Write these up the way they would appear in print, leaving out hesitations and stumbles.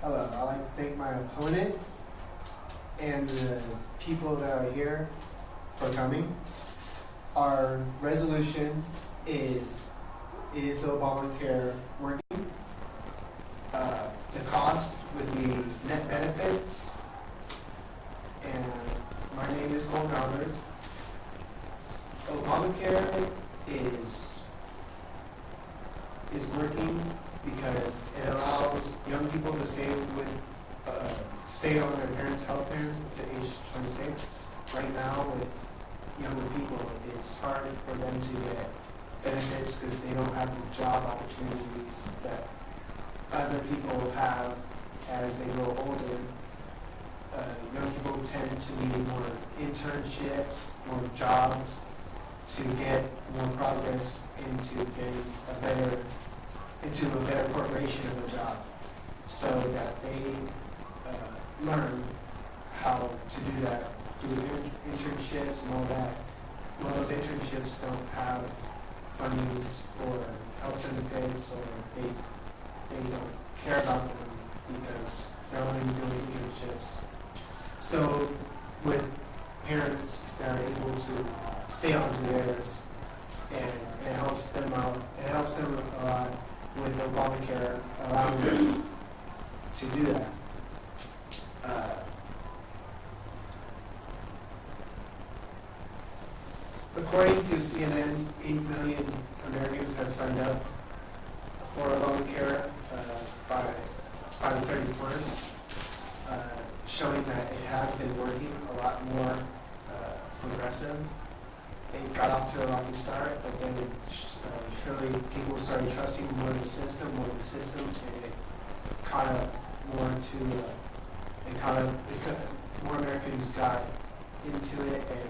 Hello, I'd like to thank my opponents and the people that are here for coming. Our resolution is Obamacare working? The cost would be net benefits. And my name is Cole Gowers. Obamacare is working because it allows young people to stay on their parents' health plans up to age 26. Right now, with younger people, it's hard for them to get benefits because they don't have the job opportunities that other people have as they grow older. Young people tend to need more internships, more jobs to get more progress into getting a better corporation of a job, so that they learn how to do that through internships and all that. Well, those internships don't have fundings for health benefits, or they don't care about them because they're only doing internships. So with parents that are able to stay on to theirs, and it helps them out. It helps them a lot with Obamacare allowing them to do that. According to CNN, 8 million Americans have signed up for Obamacare by the 31st, showing that it has been working a lot more progressive. It got off to a rocky start, but then surely people started trusting more in the system, and it caught up more more Americans got into it and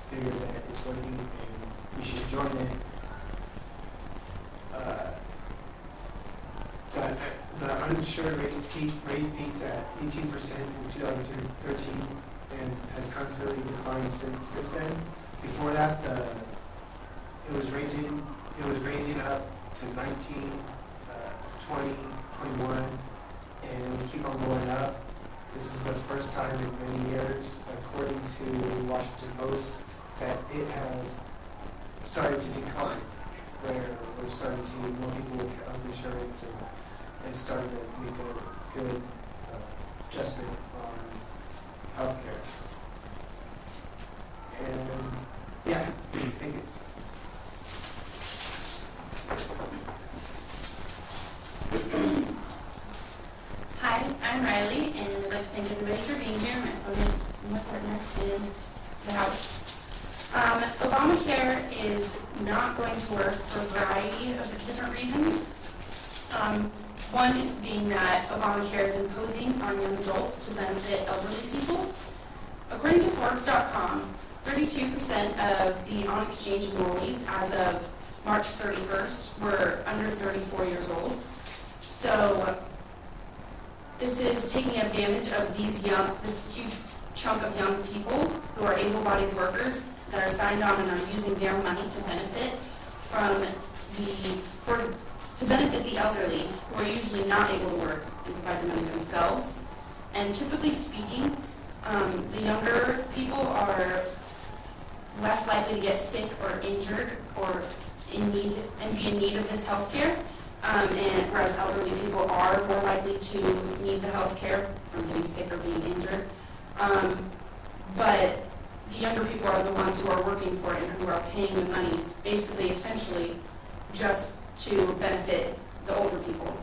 figured that it's working and we should join it. The uninsured rate peaked at 18% in 2013 and has constantly declined since then. Before that, it was raising up to 19, 20, 21, and we keep on going up. This is the first time in many years, according to the Washington Post, that it has started to decline, where we're starting to see more people with health insurance, and it's starting to make a good adjustment on healthcare. And yeah, thank you. Hi, I'm Riley, and I'd like to thank everybody for being here, my opponents, and my partner in the House. Obamacare is not going to work for a variety of different reasons. One being that Obamacare is imposing on young adults to benefit elderly people. According to Forbes.com, 32% of the on-exchange enrollees as of March 31st were under 34 years old. So this is taking advantage of this huge chunk of young people who are able-bodied workers that are signed on and are using their money to benefit to benefit the elderly, who are usually not able to work and provide the money themselves. And typically speaking, the younger people are less likely to get sick or injured or be in need of this health care, and whereas elderly people are more likely to need the health care from getting sick or being injured. But the younger people are the ones who are working for it and who are paying the money, basically, essentially, just to benefit the older people.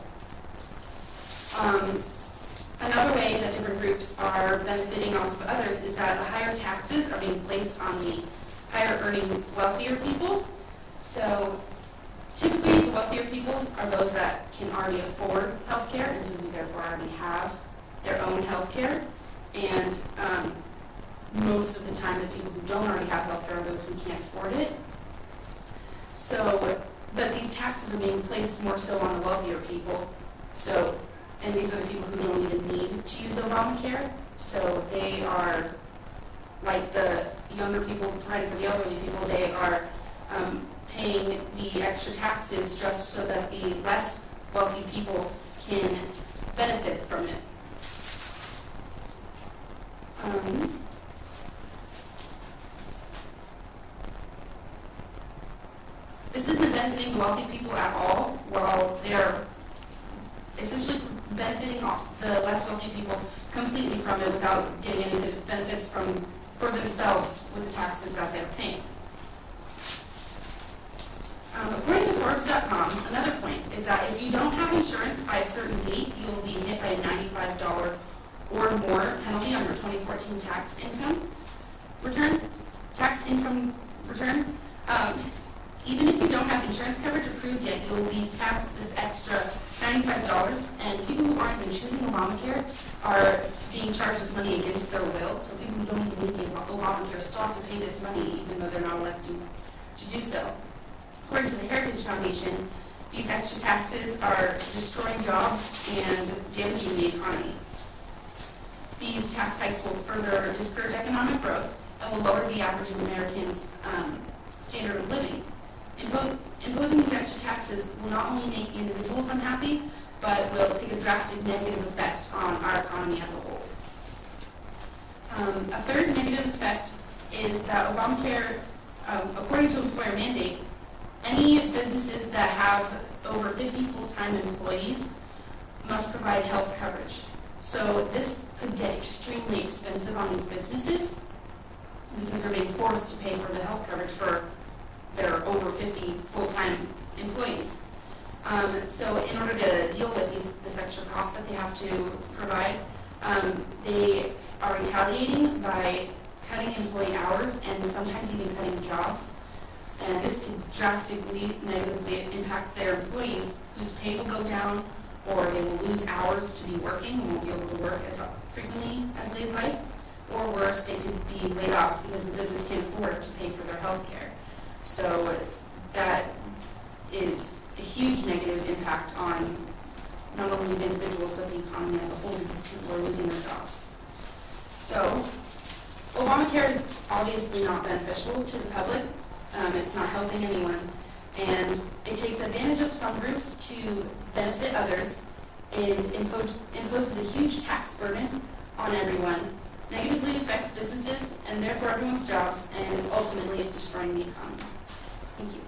Another way that different groups are benefiting off of others is that the higher taxes are being placed on the higher earning, wealthier people. So typically the wealthier people are those that can already afford health care, and so who therefore already have their own health care. And most of the time the people who don't already have health care are those who can't afford it. So, but these taxes are being placed more so on the wealthier people. So, and these are the people who don't even need to use Obamacare. So they are, like the younger people providing for the elderly people, they are paying the extra taxes just so that the less wealthy people can benefit from it. This isn't benefiting wealthy people at all, while they're essentially benefiting the less wealthy people completely from it without getting any benefits for themselves with the taxes that they're paying. According to Forbes.com, another point is that if you don't have insurance by a certain date, you will be hit by a $95 or more penalty on your 2014 tax income return. Even if you don't have insurance coverage approved yet, you will be taxed this extra $95, and people who aren't even choosing Obamacare are being charged this money against their will. So people who don't even need Obamacare still have to pay this money even though they're not elected to do so. According to the Heritage Foundation, these extra taxes are destroying jobs and damaging the economy. These tax hikes will further discourage economic growth and will lower the average American's standard of living. Imposing these extra taxes will not only make individuals unhappy, but will take a drastic negative effect on our economy as a whole. A third negative effect is that Obamacare, according to employer mandate, any businesses that have over 50 full-time employees must provide health coverage. So this could get extremely expensive on these businesses because they're being forced to pay for the health coverage for their over 50 full-time employees. So in order to deal with this extra cost that they have to provide, they are retaliating by cutting employee hours and sometimes even cutting jobs. And this can drastically negatively impact their employees, whose pay will go down, or they will lose hours to be working and won't be able to work as frequently as they'd like, or worse, they could be laid off because the business can't afford to pay for their health care. So that is a huge negative impact on not only the individuals but the economy as a whole because people are losing their jobs. So Obamacare is obviously not beneficial to the public. It's not helping anyone, and it takes advantage of some groups to benefit others. It imposes a huge tax burden on everyone, negatively affects businesses and therefore everyone's jobs, and is ultimately destroying the economy. Thank you.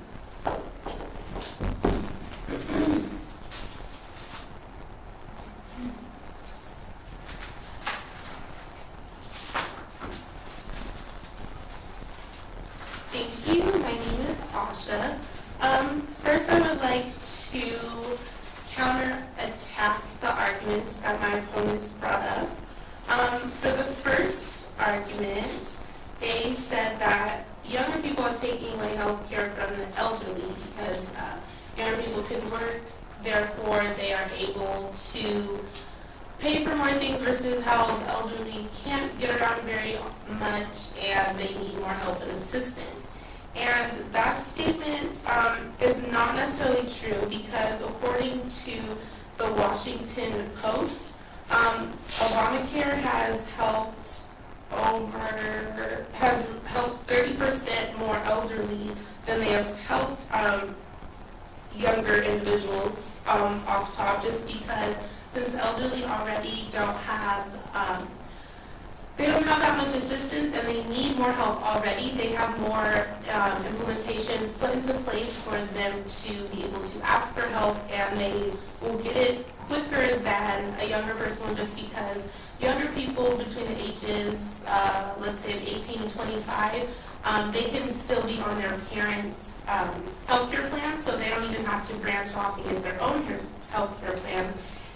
Thank you. My name is Asha. First, I would like to counterattack the arguments that my opponents brought up. For the first argument, they said that younger people are taking away health care from the elderly because younger people can work, therefore they are able to pay for more things versus how the elderly can't get around very much and they need more help and assistance. And that statement is not necessarily true because according to the Washington Post, Obamacare has helped 30% more elderly than they have helped younger individuals off top, just because since elderly already don't have that much assistance and they need more help already. They have more implementations put into place for them to be able to ask for help, and they will get it quicker than a younger person will, just because younger people between the ages, let's say of 18 and 25, they can still be on their parents' healthcare plan, so they don't even have to branch off and get their own healthcare plan.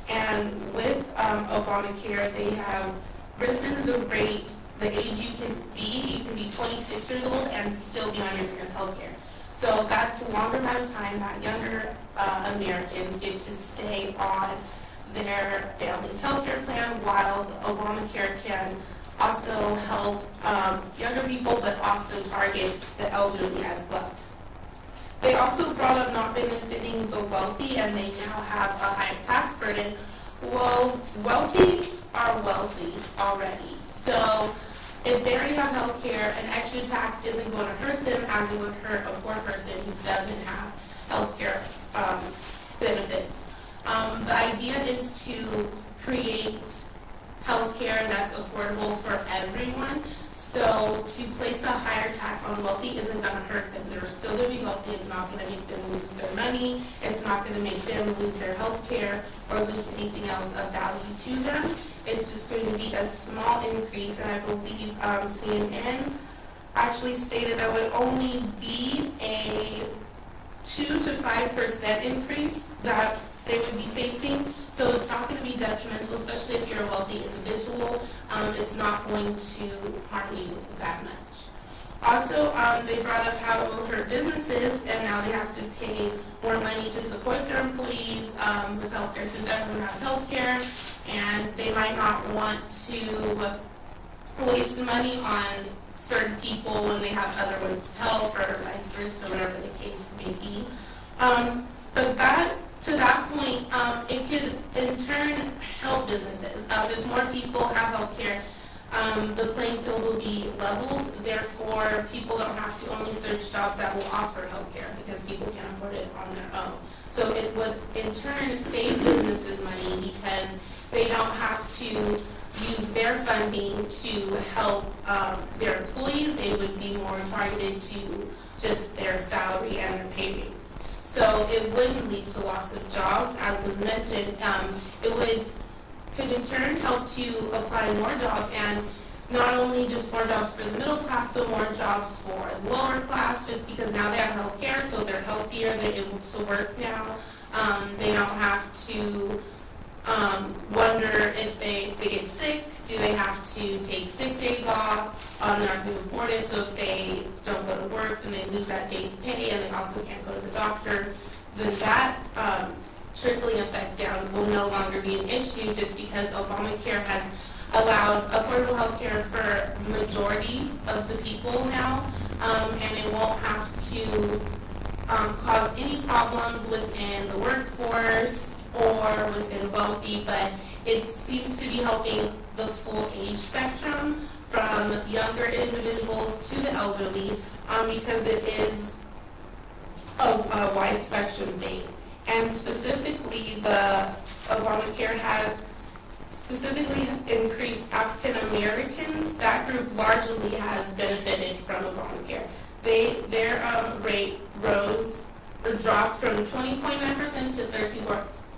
And with Obamacare, they have risen the rate, the age you can be 26 years old and still be on your parents' health care. So that's a longer amount of time that younger Americans get to stay on their family's health care plan, while Obamacare can also help younger people, but also target the elderly as well. They also brought up not benefiting the wealthy, and they now have a higher tax burden. Well, wealthy are wealthy already. So if they already have health care, an extra tax isn't going to hurt them as it would hurt a poor person who doesn't have health care benefits. The idea is to create health healthcare that's affordable for everyone. So to place a higher tax on wealthy isn't gonna hurt them. They're still gonna be wealthy. It's not gonna make them lose their money. It's not gonna make them lose their health care or lose anything else of value to them. It's just going to be a small increase, and I believe CNN actually stated that would only be a 2 to 5% increase that they would be facing. So it's not going to be detrimental, especially if you're a wealthy individual. It's not going to harm you that much. Also, they brought up how it will hurt businesses, and now they have to pay more money to support their employees with healthcare, since everyone has healthcare, and they might not want to waste money on certain people when they have other ones to help, or vice versa, whatever the case may be. But to that point, it could in turn help businesses. If more people have healthcare, the playing field will be leveled. Therefore, people don't have to only search jobs that will offer healthcare, because people can afford it on their own. So it would in turn save businesses money, because they don't have to use their funding to help their employees. They would be more targeted to just their salary and their pay rates. So it wouldn't lead to loss of jobs, as was mentioned. It could in turn help to apply more jobs, and not only just more jobs for the middle class, but more jobs for the lower class, just because now they have health care, so they're healthier, they're able to work now. They don't have to wonder if they get sick, do they have to take sick days off, they're not going to afford it, so if they don't go to work, then they lose that day's pay, and they also can't go to the doctor, then that trickling effect down will no longer be an issue, just because Obamacare has allowed affordable health care for majority of the people now, and it won't have to cause any problems within the workforce or within wealthy, but it seems to be helping the full age spectrum, from younger individuals to the elderly, because it is a wide spectrum thing. And specifically, the Obamacare has specifically increased African Americans. That group largely has benefited from Obamacare. Their rate rose or dropped from 20.9% to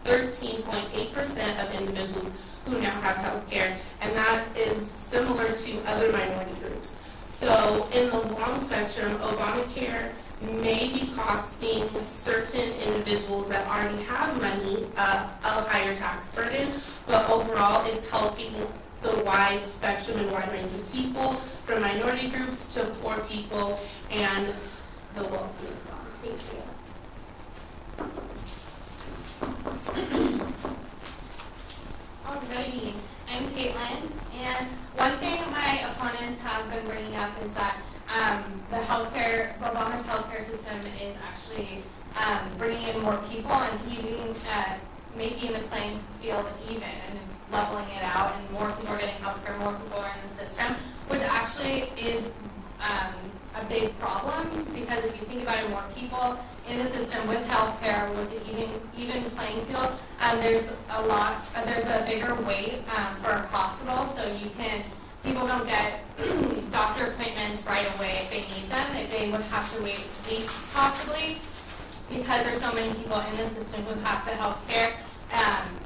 13.8% of individuals who now have health care, and that is similar to other minority groups. So in the long spectrum, Obamacare may be costing certain individuals that already have money a higher tax burden, but overall it's helping the wide spectrum and wide range of people, from minority groups to poor people and the wealthy as well. Thank you. Alrighty, I'm Caitlin, and one thing my opponents have been bringing up is that Obama's healthcare system is actually bringing in more people and making the playing field even, and it's leveling it out, and more people are getting healthcare, more people are in the system, which actually is a big problem, because if you think about it, more people in the system with healthcare, with the even playing field, there's a bigger wait for hospitals, so people don't get doctor appointments right away if they need them. If they would have to wait weeks possibly, because there's so many people in the system who have the healthcare,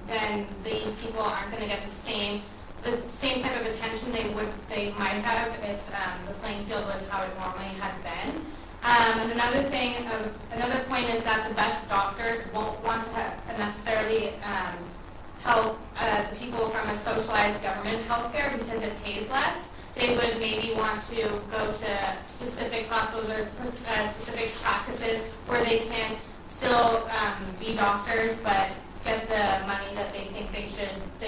then these people aren't going to get the same type of attention they might have if the playing field was how it normally has been. And another point is that the best doctors won't want to necessarily help people from a socialized government healthcare, because it pays less. They would maybe want to go to specific hospitals or specific practices where they can still be doctors, but get the money that they think they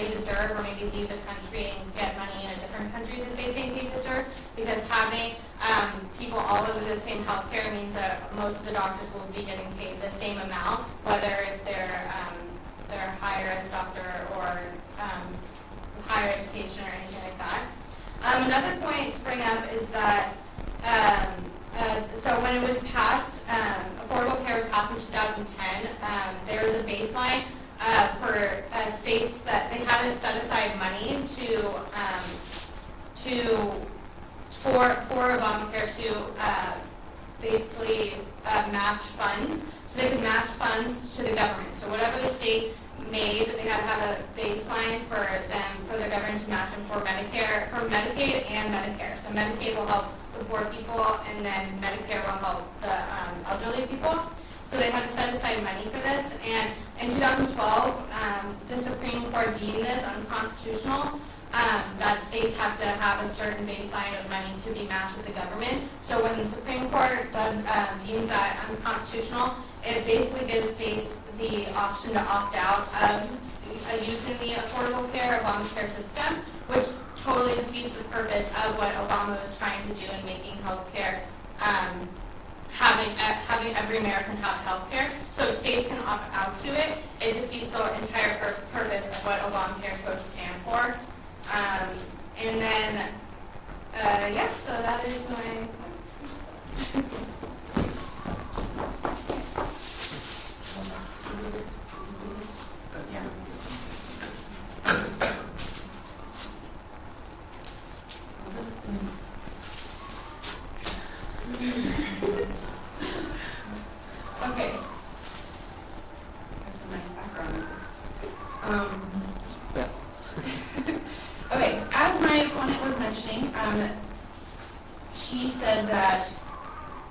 deserve, or maybe leave the country and get money in a different country that they think they deserve, because having people all over the same healthcare means that most of the doctors will be getting paid the same amount, whether if they're higher as doctor or higher education or anything like that. Another point to bring up is that so when it was passed, Affordable Care was passed in 2010, there was a baseline for states that they had to set aside money for Obamacare to basically match funds, so they could match funds to the government. So whatever the state made, they had to have a baseline for the government to match them for Medicare, for Medicaid and Medicare. So Medicaid will help the poor people, and then Medicare will help the elderly people. So they had to set aside money for this, and in 2012, the Supreme Court deemed this unconstitutional, that states have to have a certain baseline of money to be matched with the government. So when the Supreme Court deems that unconstitutional, it basically gives states the option to opt out of using the Affordable Care Obamacare system, which totally defeats the purpose of what Obama was trying to do in making health care, having every American have health care. So if states can opt out to it, it defeats the entire purpose of what Obamacare is supposed to stand for. And then, yeah, so that is my Okay. There's some nice background. Okay, as my opponent was mentioning, she said that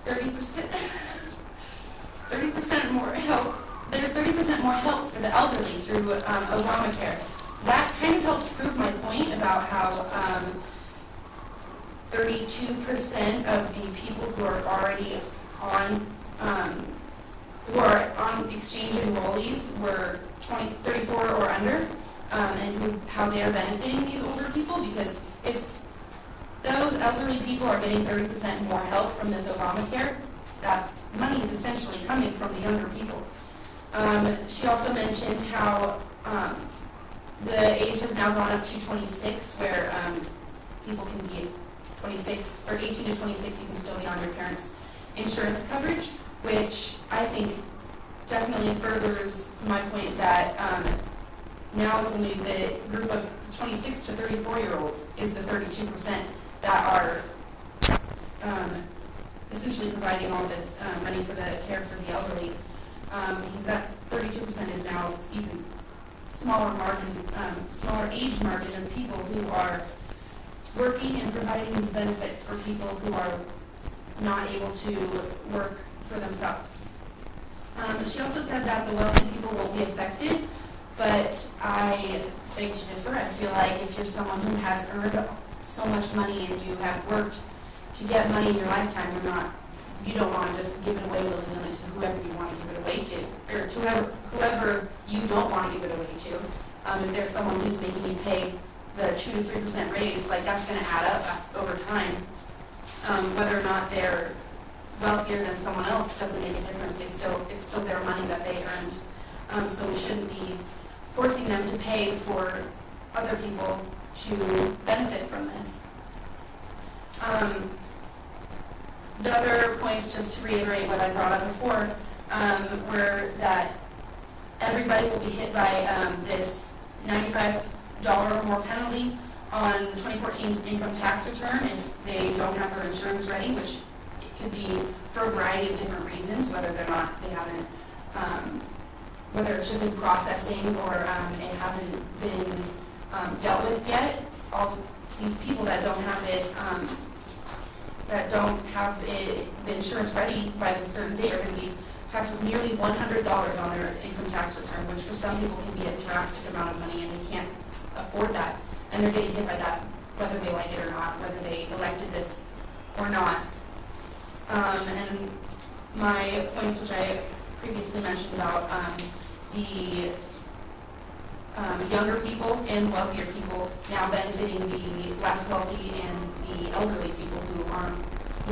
30% more help, there's 30% more help for the elderly through Obamacare. That kind of helped prove my point about how 32% of the people who are already on exchange enrollees were 34 or under, and how they are benefiting these older people, because it's those elderly people are getting 30% more help from this Obamacare. That money is essentially coming from the younger people. She also mentioned how the age has now gone up to 26, where people can be 26, or 18 to 26, you can still be on your parents' insurance coverage, which I think definitely furthers my point that now it's only the group of 26 to 34-year-olds is the 32% that are essentially providing all this money for the care for the elderly, because that 32% is now even smaller age margin of people who are working and providing these benefits for people who are not able to work for themselves. She also said that the wealthy people will be affected, but I beg to differ. I feel like if you're someone who has earned so much money and you have worked to get money in your lifetime, you don't want to just give it away willy-nilly to whoever you want to give it away to, or to whoever you don't want to give it away to. If there's someone who's making you pay the 2 to 3% raise, like that's going to add up over time. Whether or not they're wealthier than someone else doesn't make a difference. It's still their money that they earned. So we shouldn't be forcing them to pay for other people to benefit from this. The other points, just to reiterate what I brought up before, were that everybody will be hit by this $95 or more penalty on the 2014 income tax return if they don't have their insurance ready, which it could be for a variety of different reasons, whether they haven't, whether it's just in processing or it hasn't been dealt with yet. All these people that don't have the insurance ready by the certain date are going to be taxed with nearly $100 on their income tax return, which for some people can be a drastic amount of money, and they can't afford that. And they're getting hit by that, whether they like it or not, whether they elected this or not. And my points, which I previously mentioned about the younger people and wealthier people now benefiting the less wealthy and the elderly people who are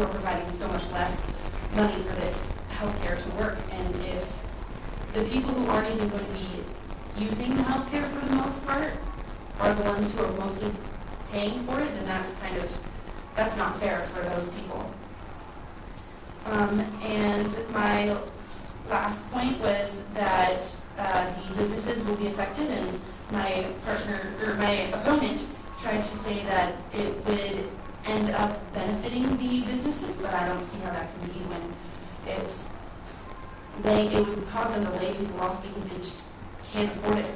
providing so much less money for this healthcare to work. And if the people who aren't even going to be using the healthcare for the most part are the ones who are mostly paying for it, then that's not fair for those people. And my last point was that the businesses will be affected, and my partner, or my opponent, tried to say that it would end up benefiting the businesses, but I don't see how that can be when it would cause them to lay people off because they just can't afford it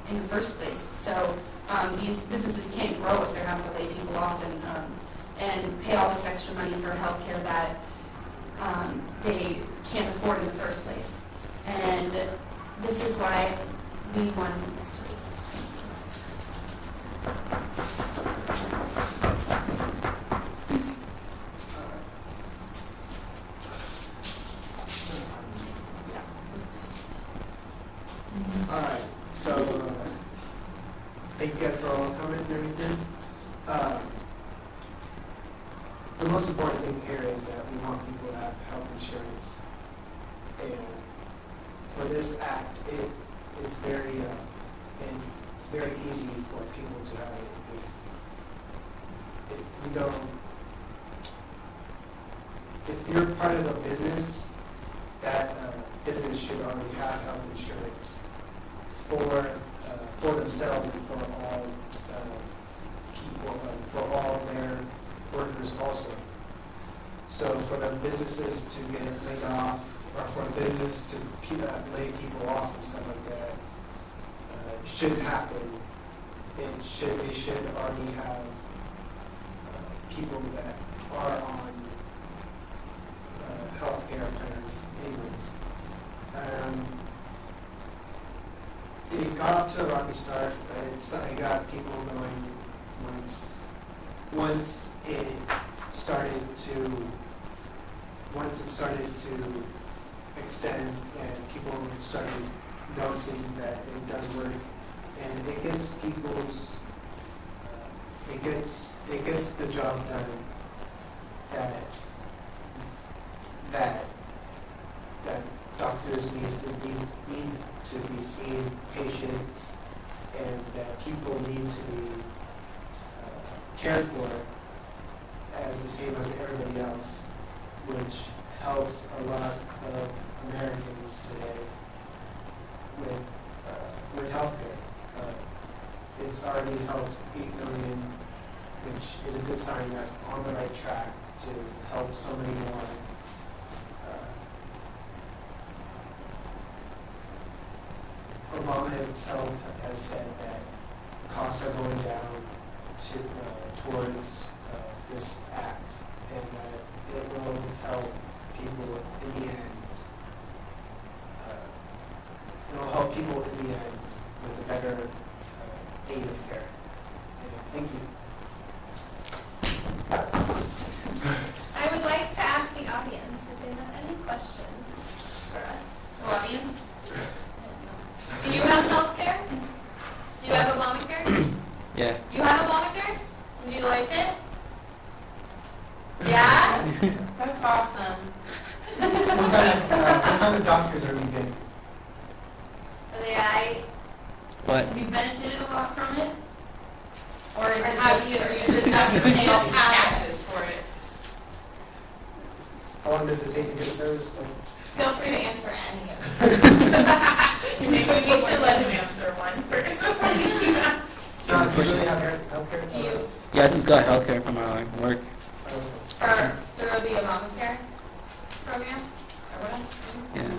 in the first place. So these businesses can't grow if they're having to lay people off and pay all this extra money for healthcare that they can't afford in the first place. And this is why we wanted this to be. Alright, so, thank you guys for all coming and everything. The most important thing here is that we want people to have health insurance. And for this act, it's very easy for people to have it. If you're part of a business, that business should already have health insurance for themselves and for all people, for all their workers also. So for the businesses to get laid off, or for business to lay people off and stuff like that, shouldn't happen. They should already have people that are on health care plans anyways. It got off to a rocky start, but it got people going once it started to extend and people started noticing that it does work, and it gets it gets the job done that doctors need to be seeing patients, and that people need to be cared for as the same as everybody else, which helps a lot of Americans today with healthcare. It's already helped 8 million, which is a good sign that's on the right track to help so many more. Obama himself has said that costs are going down towards this act, and that it will help people in the end. It will help people in the end with a better aid of care. Thank you. I would like to ask the audience if they have any questions for us. So audience? Do you have health care? Do you have Obamacare? Yeah. You have Obamacare? Do you like it? Yeah? That's awesome. What kind of doctors are we getting? What? Have you benefited a lot from it? Or is Or it have just, you- are you just paying taxes for it? How long does it take to get service? Feel free to answer any of them. Maybe we should let him answer one first. John, do you really have healthcare? Do you, Yeah, I just got healthcare from my work. through the Obamacare program, or whatever? Yeah.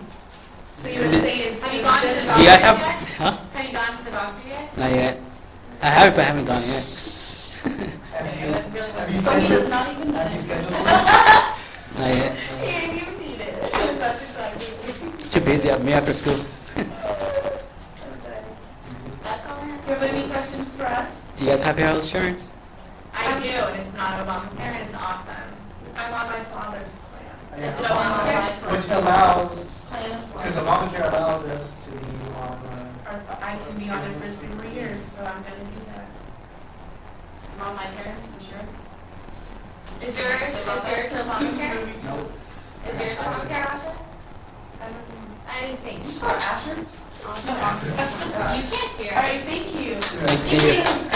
So you would say it's. Have you gone to the Do doctor you guys have? yet? Huh? Have you gone to the doctor yet? Not yet. I have it, but I haven't gone yet. Okay, that really Have you was. So he scheduled? does not even Have you benefit. scheduled it? Not yet. Yeah, you need it. That's exactly. Too busy at me after school. That's all I have. Do you have any questions for us? Do you guys have your health insurance? I do, and it's not Obamacare, and it's awesome. I'm on my father's plan. Is it Obamacare? Which allows, Plan as well. because Obamacare allows us to be on, I can be on it for 3 years, so I'm gonna do that. I'm on my parents' insurance. Is yours Obamacare? no. Is yours Obamacare, Asha? I don't know. I didn't think. You saw Asher? You can't hear. All right, thank you. Thank you.